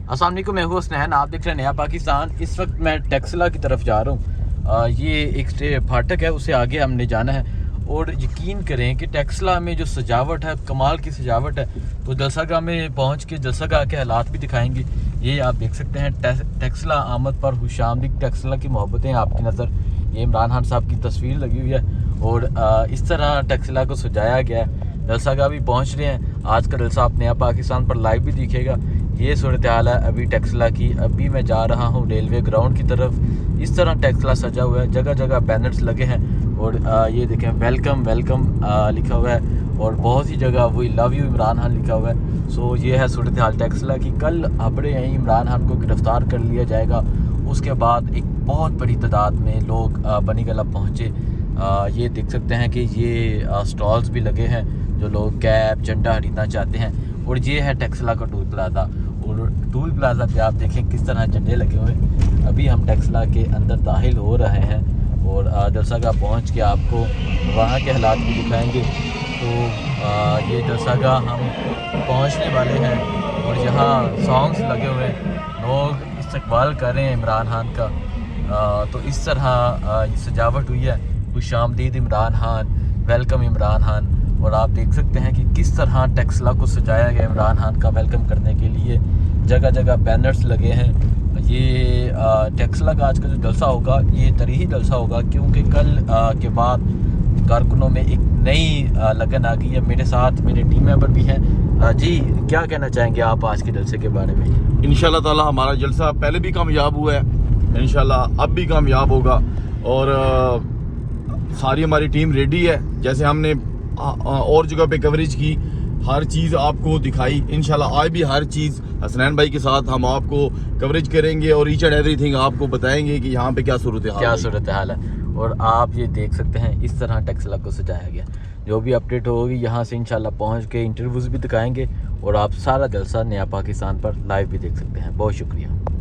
अस्सलाम वालेकुम, मैं हूं हुसनैन, आप देख रहे हैं नया पाकिस्तान। इस वक्त मैं टेक्सला की तरफ जा रहा हूं। ये एक फाटक है, उससे आगे हमने जाना है। और यकीन करें कि टेक्सला में जो सजावट है, कमाल की सजावट है। तो जलसागाह में पहुंच के जलसागाह के हालात भी दिखाएंगे। ये आप देख सकते हैं टेक्सला आमद पर खुशामदीद, टेक्सला की मोहब्बतें आपकी नज़र। ये इमरान खान साहब की तस्वीर लगी हुई है और इस तरह टेक्सला को सजाया गया है। जलसागाह भी पहुँच रहे हैं। आज का जलसा आप नया पाकिस्तान पर लाइव भी दिखेगा। ये सूरत हाल है अभी टेक्सला की। अभी मैं जा रहा हूँ रेलवे ग्राउंड की तरफ। इस तरह टेक्सला सजा हुआ है, जगह जगह बैनर्स लगे हैं और ये देखें वेलकम वेलकम लिखा हुआ है। और बहुत सी जगह वही लव यू इमरान खान लिखा हुआ है। सो ये है सूरत हाल टेक्सला की। कल अपने यहीं इमरान खान को गिरफ़्तार कर लिया जाएगा। उसके बाद एक बहुत बड़ी तादाद में लोग बनी गला पहुँचे। ये देख सकते हैं कि ये स्टॉल्स भी लगे हैं, जो लोग कैब झंडा खरीदना चाहते हैं। और ये है टेक्सला का टूल प्लाजा। और टूल प्लाजा पे आप देखें किस तरह झंडे लगे हुए हैं। अभी हम टेक्सला के अंदर दाखिल हो रहे हैं और जलसागाह पहुंच के आपको वहाँ के हालात भी दिखाएंगे। तो ये जलसागाह हम पहुंचने वाले हैं और यहाँ सॉन्ग्स लगे हुए हैं, लोग इस्तकबाल कर रहे हैं इमरान खान का। तो इस तरह सजावट हुई है, खुशामदीद इमरान खान, वेलकम इमरान खान। और आप देख सकते हैं कि किस तरह टेक्सला को सजाया गया इमरान खान का वेलकम करने के लिए। जगह जगह बैनर्स लगे हैं। ये टेक्सला का आज का जो जलसा होगा ये तरीही जलसा होगा, क्योंकि कल के बाद कारकुनों में एक नई लगन आ गई है। मेरे साथ मेरे टीम मेंबर भी हैं। जी, क्या कहना चाहेंगे आप आज के जलसे के बारे में? इंशाल्लाह ताला हमारा जलसा पहले भी कामयाब हुआ है, इंशाल्लाह अब भी कामयाब होगा। और सारी हमारी टीम रेडी है। जैसे हमने और जगह पे कवरेज की, हर चीज़ आपको दिखाई। इंशाल्लाह आज भी हर चीज़ हसनैन भाई के साथ हम आपको कवरेज करेंगे और ईच एंड एवरीथिंग आपको बताएंगे कि यहाँ पे क्या सूरत हाल है। और आप ये देख सकते हैं इस तरह टेक्सला को सजाया गया। जो भी अपडेट होगी यहाँ से इंशाल्लाह पहुँच के इंटरव्यूज़ भी दिखाएंगे और आप सारा जलसा नया पाकिस्तान पर लाइव भी देख सकते हैं। बहुत शुक्रिया।